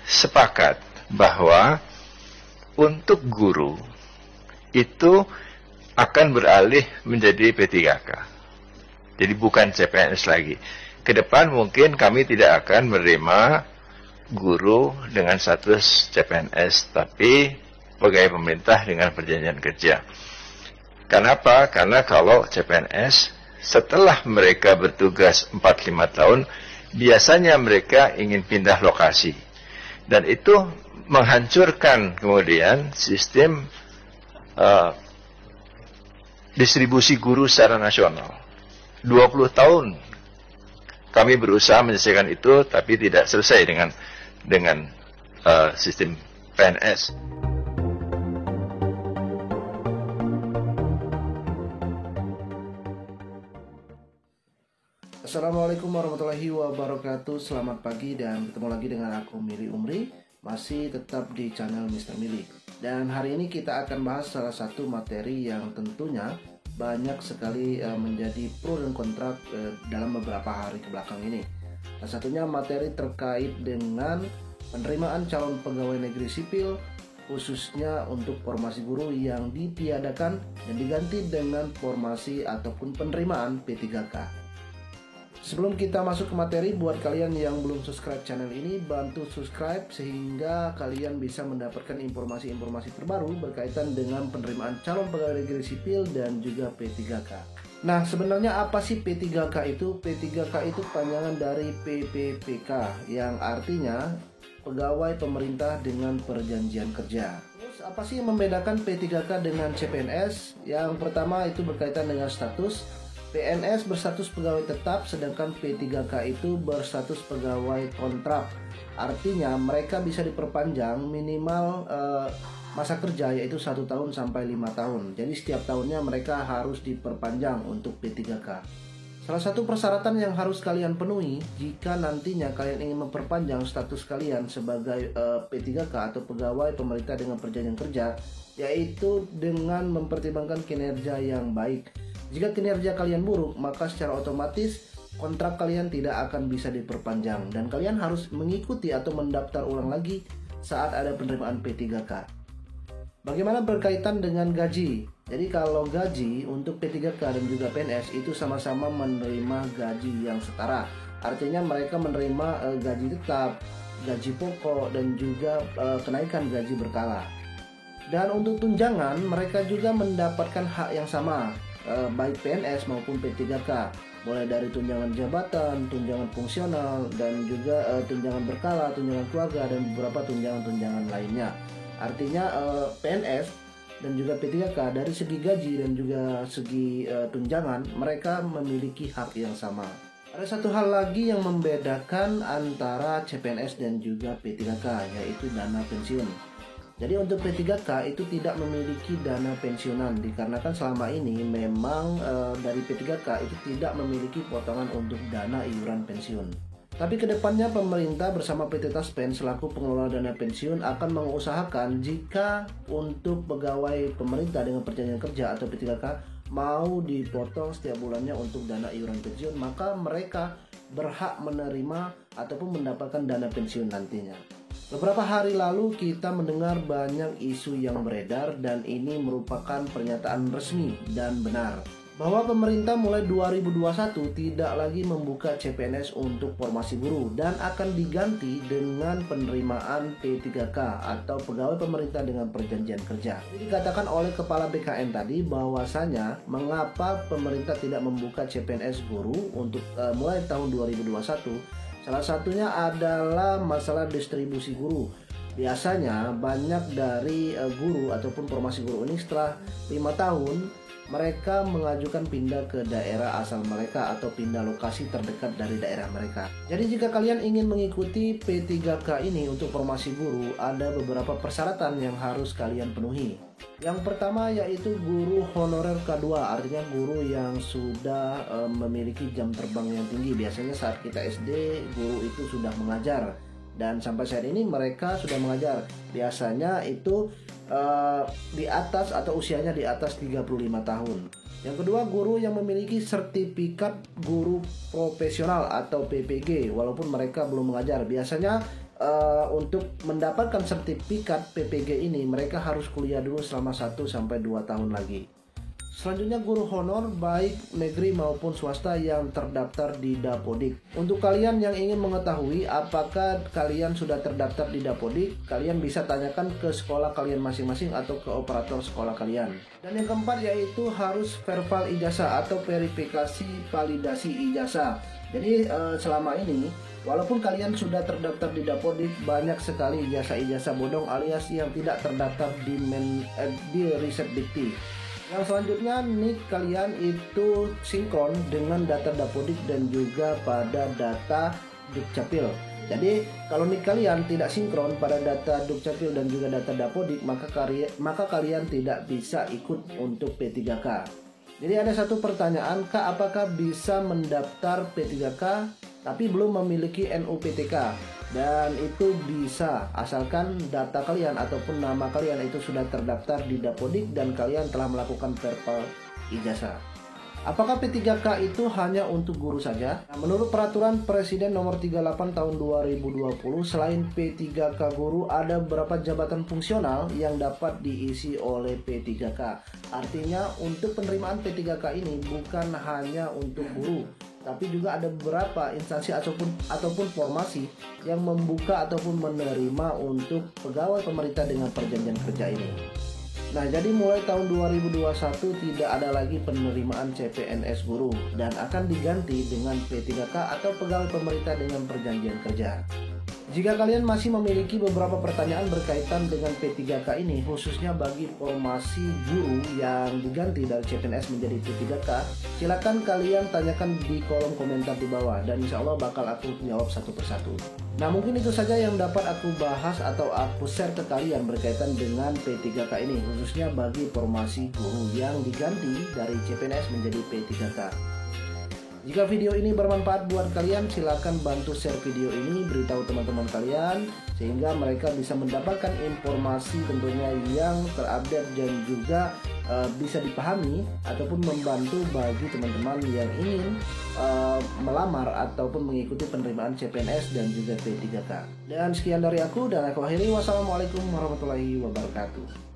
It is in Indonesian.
sepakat bahwa untuk guru itu akan beralih menjadi P3K. Jadi bukan CPNS lagi. Kedepan mungkin kami tidak akan menerima guru dengan status CPNS, tapi pegawai pemerintah dengan perjanjian kerja. Kenapa? Karena kalau CPNS, setelah mereka bertugas 4-5 tahun, biasanya mereka ingin pindah lokasi. Dan itu menghancurkan kemudian sistem distribusi guru secara nasional. 20 tahun kami berusaha menyelesaikan itu, tapi tidak selesai dengan sistem PNS. Assalamualaikum warahmatullahi wabarakatuh. Selamat pagi dan ketemu lagi dengan aku Mili Umri, masih tetap di channel Mr. Mili. Dan hari ini kita akan bahas salah satu materi yang tentunya banyak sekali menjadi pro dan kontra dalam beberapa hari kebelakang ini. Salah satunya materi terkait dengan penerimaan calon pegawai negeri sipil, khususnya untuk formasi guru yang ditiadakan dan diganti dengan formasi ataupun penerimaan P3K. Sebelum kita masuk ke materi, buat kalian yang belum subscribe channel ini, bantu subscribe sehingga kalian bisa mendapatkan informasi-informasi terbaru berkaitan dengan penerimaan calon pegawai negeri sipil dan juga P3K. Nah, sebenarnya apa sih P3K itu? P3K itu panjangan dari PPPK, yang artinya pegawai pemerintah dengan perjanjian kerja. Terus apa sih yang membedakan P3K dengan CPNS? Yang pertama itu berkaitan dengan status. PNS berstatus pegawai tetap, sedangkan P3K itu berstatus pegawai kontrak. Artinya mereka bisa diperpanjang minimal masa kerja, yaitu 1 tahun sampai 5 tahun. Jadi setiap tahunnya mereka harus diperpanjang untuk P3K. Salah satu persyaratan yang harus kalian penuhi jika nantinya kalian ingin memperpanjang status kalian sebagai P3K atau pegawai pemerintah dengan perjanjian kerja, yaitu dengan mempertimbangkan kinerja yang baik. Jika kinerja kalian buruk, maka secara otomatis kontrak kalian tidak akan bisa diperpanjang dan kalian harus mengikuti atau mendaftar ulang lagi saat ada penerimaan P3K. Bagaimana berkaitan dengan gaji? Jadi kalau gaji untuk P3K dan juga PNS itu sama-sama menerima gaji yang setara. Artinya mereka menerima gaji tetap, gaji pokok, dan juga kenaikan gaji berkala. Dan untuk tunjangan, mereka juga mendapatkan hak yang sama, baik PNS maupun P3K, mulai dari tunjangan jabatan, tunjangan fungsional, dan juga tunjangan berkala, tunjangan keluarga, dan beberapa tunjangan-tunjangan lainnya. Artinya PNS dan juga P3K dari segi gaji dan juga segi tunjangan, mereka memiliki hak yang sama. Ada satu hal lagi yang membedakan antara CPNS dan juga P3K, yaitu dana pensiun. Jadi untuk P3K itu tidak memiliki dana pensiunan, dikarenakan selama ini memang dari P3K itu tidak memiliki potongan untuk dana iuran pensiun. Tapi kedepannya pemerintah bersama PT Taspen selaku pengelola dana pensiun akan mengusahakan jika untuk pegawai pemerintah dengan perjanjian kerja atau P3K mau dipotong setiap bulannya untuk dana iuran pensiun, maka mereka berhak menerima ataupun mendapatkan dana pensiun nantinya. Beberapa hari lalu kita mendengar banyak isu yang beredar dan ini merupakan pernyataan resmi dan benar bahwa pemerintah mulai 2021 tidak lagi membuka CPNS untuk formasi guru dan akan diganti dengan penerimaan P3K atau pegawai pemerintah dengan perjanjian kerja. Ini dikatakan oleh Kepala BKN tadi bahwasanya mengapa pemerintah tidak membuka CPNS guru untuk mulai tahun 2021. Salah satunya adalah masalah distribusi guru. Biasanya banyak dari guru ataupun formasi guru ini setelah 5 tahun mereka mengajukan pindah ke daerah asal mereka atau pindah lokasi terdekat dari daerah mereka. Jadi jika kalian ingin mengikuti P3K ini untuk formasi guru, ada beberapa persyaratan yang harus kalian penuhi. Yang pertama yaitu guru honorer K2, artinya guru yang sudah memiliki jam terbang yang tinggi. Biasanya saat kita SD, guru itu sudah mengajar dan sampai saat ini mereka sudah mengajar. Biasanya itu di atas atau usianya di atas 35 tahun. Yang kedua, guru yang memiliki sertifikat guru profesional atau PPG walaupun mereka belum mengajar. Biasanya untuk mendapatkan sertifikat PPG ini mereka harus kuliah dulu selama 1 sampai 2 tahun lagi. Selanjutnya guru honor baik negeri maupun swasta yang terdaftar di Dapodik. Untuk kalian yang ingin mengetahui apakah kalian sudah terdaftar di Dapodik, kalian bisa tanyakan ke sekolah kalian masing-masing atau ke operator sekolah kalian. Dan yang keempat yaitu harus verbal ijazah atau verifikasi validasi ijazah. Jadi selama ini walaupun kalian sudah terdaftar di Dapodik, banyak sekali ijazah-ijazah bodong alias yang tidak terdaftar di Riset Dikti. Yang selanjutnya nik kalian itu sinkron dengan data Dapodik dan juga pada data Dukcapil. Jadi kalau nik kalian tidak sinkron pada data Dukcapil dan juga data Dapodik, maka kalian tidak bisa ikut untuk P3K. Jadi ada satu pertanyaan, Kak, apakah bisa mendaftar P3K tapi belum memiliki NUPTK? Dan itu bisa asalkan data kalian ataupun nama kalian itu sudah terdaftar di Dapodik dan kalian telah melakukan verbal ijazah. Apakah P3K itu hanya untuk guru saja? Nah, menurut peraturan Presiden nomor 38 tahun 2020, selain P3K guru ada beberapa jabatan fungsional yang dapat diisi oleh P3K. Artinya untuk penerimaan P3K ini bukan hanya untuk guru, tapi juga ada beberapa instansi ataupun formasi yang membuka ataupun menerima untuk pegawai pemerintah dengan perjanjian kerja ini. Nah, jadi mulai tahun 2021 tidak ada lagi penerimaan CPNS guru dan akan diganti dengan P3K atau pegawai pemerintah dengan perjanjian kerja. Jika kalian masih memiliki beberapa pertanyaan berkaitan dengan P3K ini, khususnya bagi formasi guru yang diganti dari CPNS menjadi P3K, silakan kalian tanyakan di kolom komentar di bawah dan insya Allah bakal aku jawab satu persatu. Nah, mungkin itu saja yang dapat aku bahas atau aku share ke kalian berkaitan dengan P3K ini, khususnya bagi formasi guru yang diganti dari CPNS menjadi P3K. Jika video ini bermanfaat buat kalian, silakan bantu share video ini, beritahu teman-teman kalian sehingga mereka bisa mendapatkan informasi tentunya yang terupdate dan juga bisa dipahami ataupun membantu bagi teman-teman yang ingin melamar ataupun mengikuti penerimaan CPNS dan juga P3K. Dan sekian dari aku dan aku akhiri. Wassalamualaikum warahmatullahi wabarakatuh.